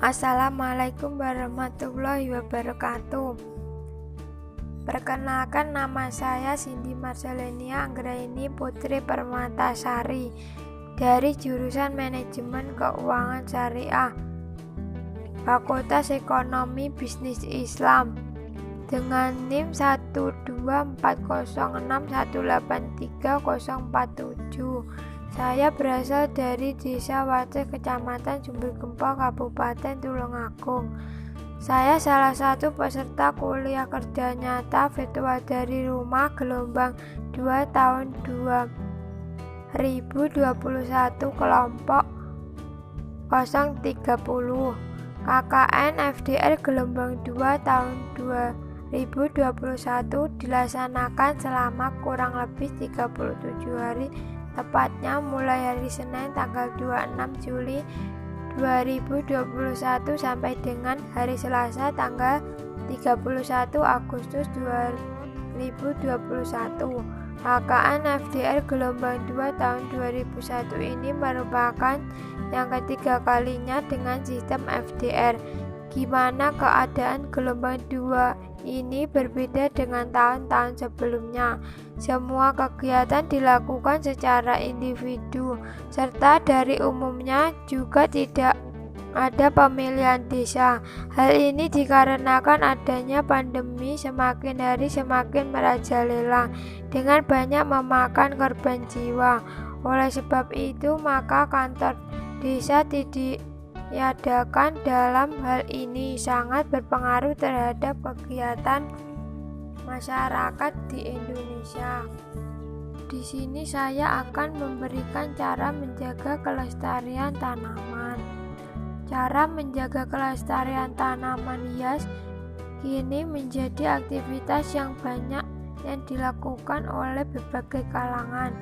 Assalamualaikum warahmatullahi wabarakatuh. Perkenalkan, nama saya Cindy Marcelenia Anggraini Putri Permatasari dari jurusan Manajemen Keuangan Syariah, Fakultas Ekonomi Bisnis Islam, dengan NIM 12406183047. Saya berasal dari Desa Waceh, Kecamatan Sumber Gempol, Kabupaten Tulungagung. Saya salah satu peserta kuliah kerja nyata virtual dari rumah gelombang 2 tahun 2021 kelompok 030 KKN FDR gelombang 2 tahun 2021 dilaksanakan selama kurang lebih 37 hari, tepatnya mulai hari Senin tanggal 26 Juli 2021 sampai dengan hari Selasa tanggal 31 Agustus 2021. KKN FDR gelombang 2 tahun 2001 ini merupakan yang ketiga kalinya dengan sistem FDR. Gimana keadaan gelombang 2 ini berbeda dengan tahun-tahun sebelumnya. Semua kegiatan dilakukan secara individu, serta dari umumnya juga tidak ada pemilihan desa. Hal ini dikarenakan adanya pandemi semakin hari semakin merajalela dengan banyak memakan korban jiwa. Oleh sebab itu, maka kantor desa diadakan. Dalam hal ini sangat berpengaruh terhadap kegiatan masyarakat di Indonesia. Di sini saya akan memberikan cara menjaga kelestarian tanaman. Cara menjaga kelestarian tanaman hias kini menjadi aktivitas yang banyak yang dilakukan oleh berbagai kalangan,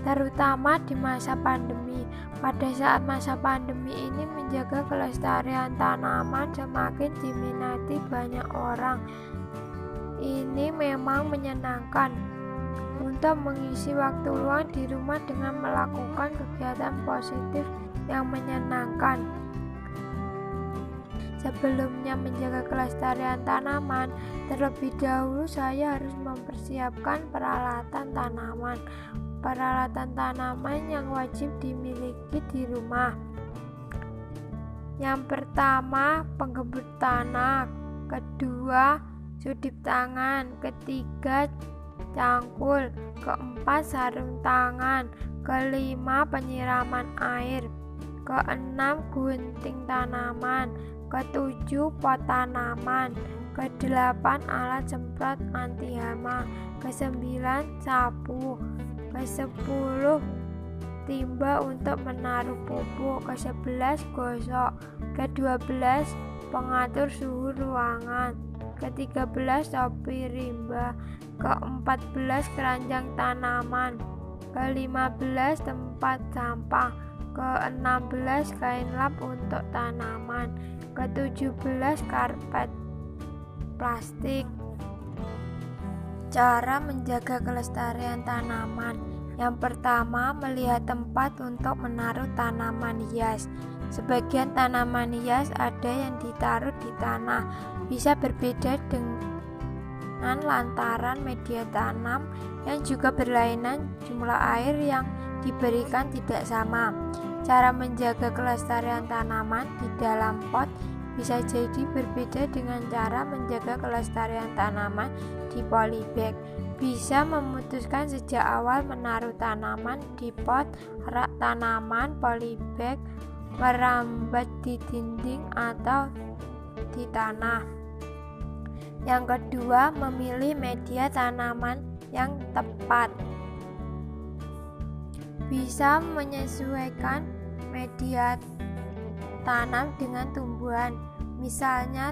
terutama di masa pandemi. Pada saat masa pandemi ini, menjaga kelestarian tanaman semakin diminati banyak orang. Ini memang menyenangkan untuk mengisi waktu luang di rumah dengan melakukan kegiatan positif yang menyenangkan. Sebelumnya menjaga kelestarian tanaman, terlebih dahulu saya harus mempersiapkan peralatan tanaman. Peralatan tanaman yang wajib dimiliki di rumah. Yang pertama, penggembur tanah. Kedua, sudip tangan. Ketiga, cangkul. Keempat, sarung tangan. Kelima, penyiraman air. Keenam, gunting tanaman. Ketujuh, pot tanaman. Kedelapan, alat semprot anti hama. Kesembilan, sapu. Ke-10, timba untuk menaruh pupuk. Ke-11, gosok. Ke-12, pengatur suhu ruangan. Ke-13, topi rimba. Ke-14, keranjang tanaman. Ke-15, tempat sampah. Ke-16, kain lap untuk tanaman. Ke-17, karpet plastik. Cara menjaga kelestarian tanaman. Yang pertama, melihat tempat untuk menaruh tanaman hias. Sebagian tanaman hias ada yang ditaruh di tanah, bisa berbeda dengan lantaran media tanam yang juga berlainan, jumlah air yang diberikan tidak sama. Cara menjaga kelestarian tanaman di dalam pot bisa jadi berbeda dengan cara menjaga kelestarian tanaman di polybag. Bisa memutuskan sejak awal menaruh tanaman di pot, rak tanaman, polybag, merambat di dinding atau di tanah. Yang kedua, memilih media tanaman yang tepat. Bisa menyesuaikan media tanam dengan tumbuhan, misalnya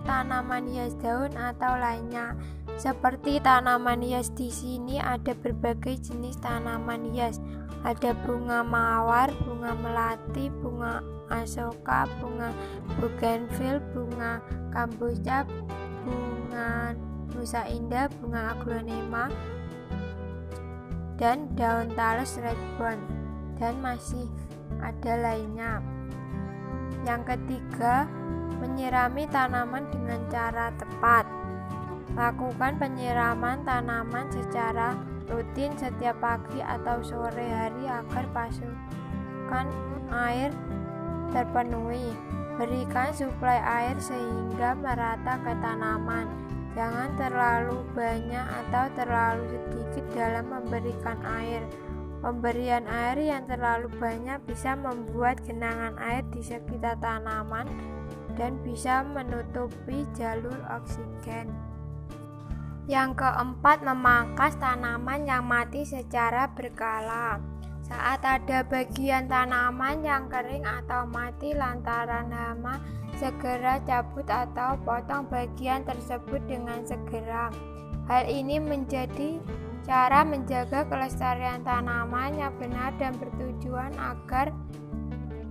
tanaman hias daun atau lainnya. Seperti tanaman hias di sini ada berbagai jenis tanaman hias. Ada bunga mawar, bunga melati, bunga asoka, bunga bougainville, bunga kamboja, bunga nusa indah, bunga aglonema, dan daun talus redbone, dan masih ada lainnya. Yang ketiga, menyirami tanaman dengan cara tepat. Lakukan penyiraman tanaman secara rutin setiap pagi atau sore hari agar pasokan air terpenuhi. Berikan suplai air sehingga merata ke tanaman. Jangan terlalu banyak atau terlalu sedikit dalam memberikan air. Pemberian air yang terlalu banyak bisa membuat genangan air di sekitar tanaman dan bisa menutupi jalur oksigen. Yang keempat, memangkas tanaman yang mati secara berkala. Saat ada bagian tanaman yang kering atau mati lantaran hama, segera cabut atau potong bagian tersebut dengan segera. Hal ini menjadi cara menjaga kelestarian tanaman yang benar dan bertujuan agar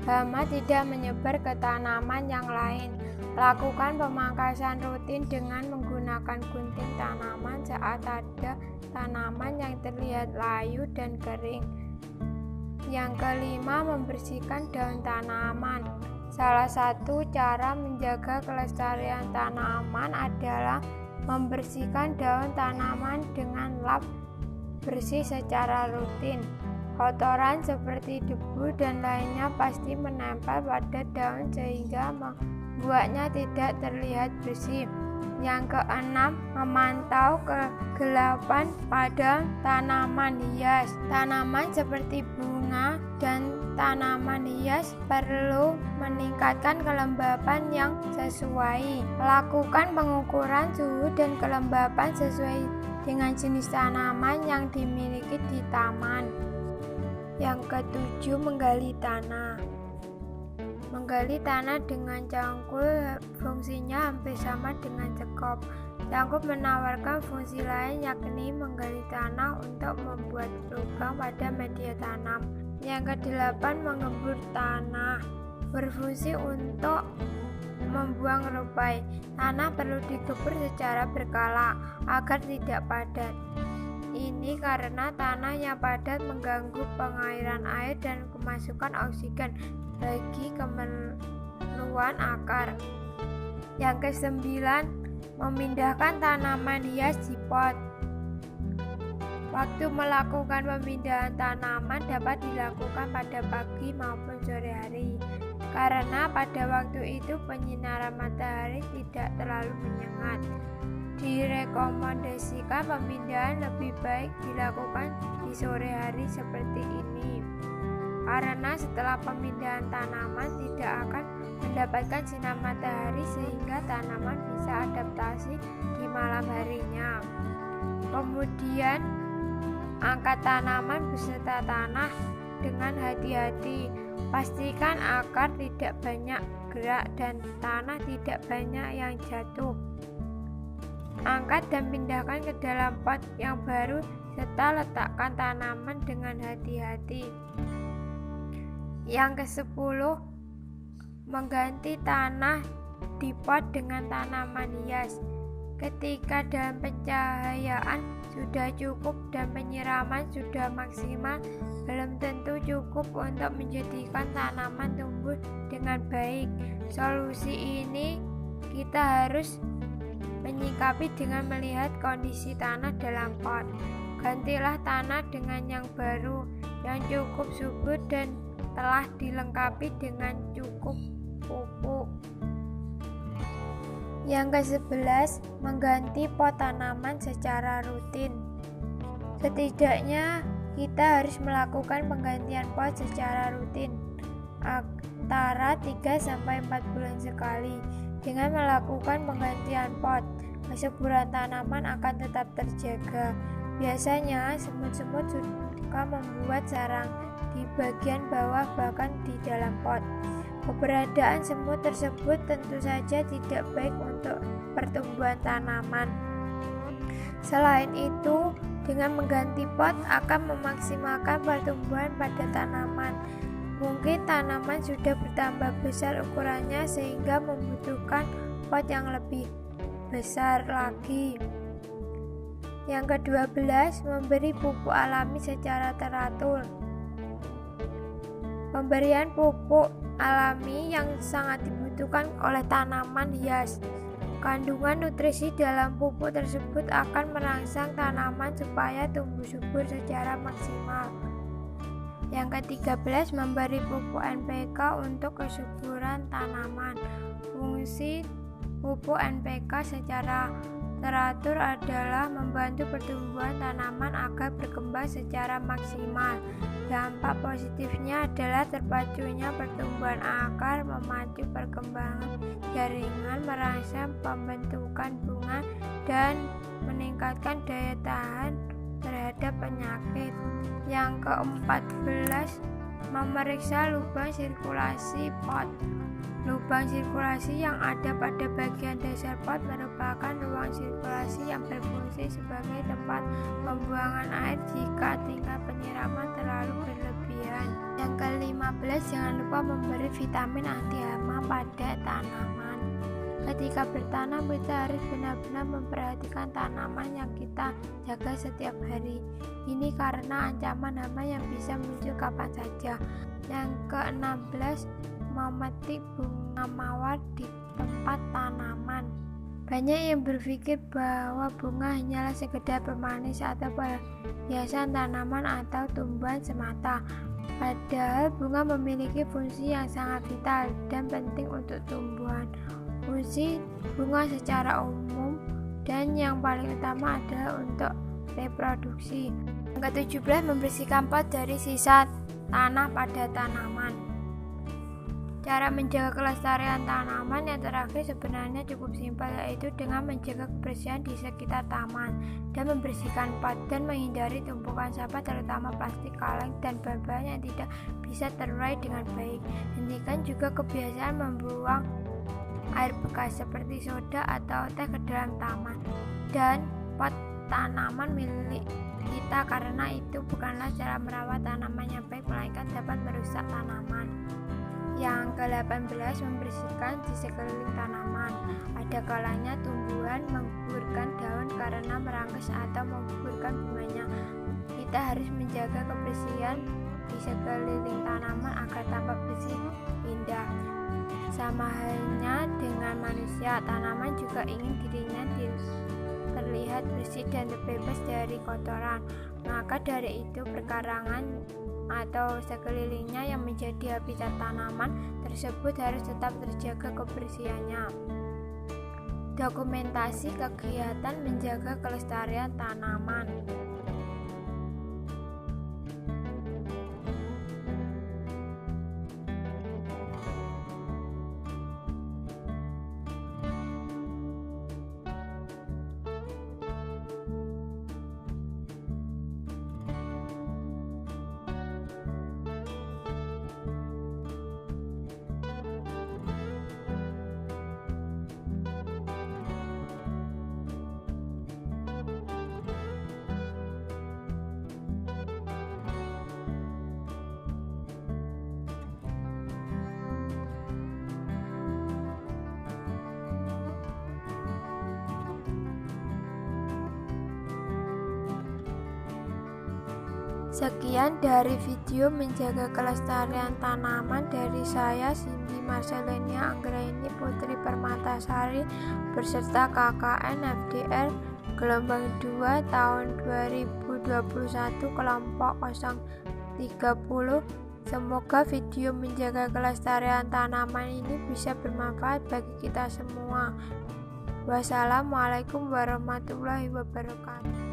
hama tidak menyebar ke tanaman yang lain. Lakukan pemangkasan rutin dengan menggunakan gunting tanaman saat ada tanaman yang terlihat layu dan kering. Yang kelima, membersihkan daun tanaman. Salah satu cara menjaga kelestarian tanaman adalah membersihkan daun tanaman dengan lap bersih secara rutin. Kotoran seperti debu dan lainnya pasti menempel pada daun sehingga membuatnya tidak terlihat bersih. Yang keenam, memantau kegelapan pada tanaman hias. Tanaman seperti bunga dan tanaman hias perlu meningkatkan kelembapan yang sesuai. Lakukan pengukuran suhu dan kelembapan sesuai dengan jenis tanaman yang dimiliki di taman. Yang ketujuh, menggali tanah. Menggali tanah dengan cangkul fungsinya hampir sama dengan sekop. Cangkul menawarkan fungsi lain, yakni menggali tanah untuk membuat lubang pada media tanam. Yang kedelapan, mengembur tanah. Berfungsi untuk membuang rupai. Tanah perlu digebur secara berkala agar tidak padat. Ini karena tanah yang padat mengganggu pengairan air dan kemasukan oksigen bagi keperluan akar. Yang kesembilan, memindahkan tanaman hias di pot. Waktu melakukan pemindahan tanaman dapat dilakukan pada pagi maupun sore hari, karena pada waktu itu penyinaran matahari tidak terlalu menyengat. Direkomendasikan pemindahan lebih baik dilakukan di sore hari seperti ini, karena setelah pemindahan tanaman tidak akan mendapatkan sinar matahari sehingga tanaman bisa adaptasi di malam harinya. Kemudian, angkat tanaman beserta tanah dengan hati-hati. Pastikan akar tidak banyak gerak dan tanah tidak banyak yang jatuh. Angkat dan pindahkan ke dalam pot yang baru serta letakkan tanaman dengan hati-hati. Yang ke-10, mengganti tanah di pot dengan tanaman hias. Ketika dalam pencahayaan sudah cukup dan penyiraman sudah maksimal, belum tentu cukup untuk menjadikan tanaman tumbuh dengan baik. Solusi ini kita harus menyikapi dengan melihat kondisi tanah dalam pot. Gantilah tanah dengan yang baru, yang cukup subur dan telah dilengkapi dengan cukup pupuk. Yang ke-11, mengganti pot tanaman secara rutin. Setidaknya kita harus melakukan penggantian pot secara rutin antara 3-4 bulan sekali. Dengan melakukan penggantian pot, kesuburan tanaman akan tetap terjaga. Biasanya semut-semut suka membuat sarang di bagian bawah bahkan di dalam pot. Keberadaan semut tersebut tentu saja tidak baik untuk pertumbuhan tanaman. Selain itu, dengan mengganti pot akan memaksimalkan pertumbuhan pada tanaman. Mungkin tanaman sudah bertambah besar ukurannya sehingga membutuhkan pot yang lebih besar lagi. Yang ke-12, memberi pupuk alami secara teratur. Pemberian pupuk alami yang sangat dibutuhkan oleh tanaman hias. Kandungan nutrisi dalam pupuk tersebut akan merangsang tanaman supaya tumbuh subur secara maksimal. Yang ke-13, memberi pupuk NPK untuk kesuburan tanaman. Fungsi pupuk NPK secara teratur adalah membantu pertumbuhan tanaman agar berkembang secara maksimal. Dampak positifnya adalah terpacunya pertumbuhan akar, memacu perkembangan jaringan, merangsang pembentukan bunga, dan meningkatkan daya tahan terhadap penyakit. Yang ke-14, memeriksa lubang sirkulasi pot. Lubang sirkulasi yang ada pada bagian dasar pot merupakan ruang sirkulasi yang berfungsi sebagai tempat pembuangan air jika tingkat penyiraman terlalu berlebihan. Yang ke-15, jangan lupa memberi vitamin anti hama pada tanaman. Ketika bertanam, kita harus benar-benar memperhatikan tanaman yang kita jaga setiap hari. Ini karena ancaman hama yang bisa muncul kapan saja. Yang ke-16, memetik bunga mawar di tempat tanaman. Banyak yang berpikir bahwa bunga hanyalah sekedar pemanis atau perhiasan tanaman atau tumbuhan semata. Padahal bunga memiliki fungsi yang sangat vital dan penting untuk tumbuhan. Fungsi bunga secara umum dan yang paling utama adalah untuk reproduksi. Yang ke-17, membersihkan pot dari sisa tanah pada tanaman. Cara menjaga kelestarian tanaman yang terakhir sebenarnya cukup simpel, yaitu dengan menjaga kebersihan di sekitar taman dan membersihkan pot dan menghindari tumpukan sampah terutama plastik, kaleng, dan bahan-bahan yang tidak bisa terurai dengan baik. Hentikan juga kebiasaan membuang air bekas seperti soda atau teh ke dalam taman dan pot tanaman milik kita, karena itu bukanlah cara merawat tanaman yang baik, melainkan dapat merusak tanaman. Yang ke-18, membersihkan di sekeliling tanaman. Ada kalanya tumbuhan menggugurkan daun karena merangkis atau menggugurkan bunganya. Kita harus menjaga kebersihan di sekeliling tanaman agar tampak bersih, indah. Sama halnya dengan manusia, tanaman juga ingin dirinya terlihat bersih dan terbebas dari kotoran. Maka dari itu, perkarangan atau sekelilingnya yang menjadi habitat tanaman tersebut harus tetap terjaga kebersihannya. Dokumentasi kegiatan menjaga kelestarian tanaman. Sekian dari video menjaga kelestarian tanaman dari saya, Cindy Marcelenia Anggraini Putri Permatasari, beserta KKN FDR gelombang 2 tahun 2021 kelompok 030. Semoga video menjaga kelestarian tanaman ini bisa bermanfaat bagi kita semua. Wassalamualaikum warahmatullahi wabarakatuh.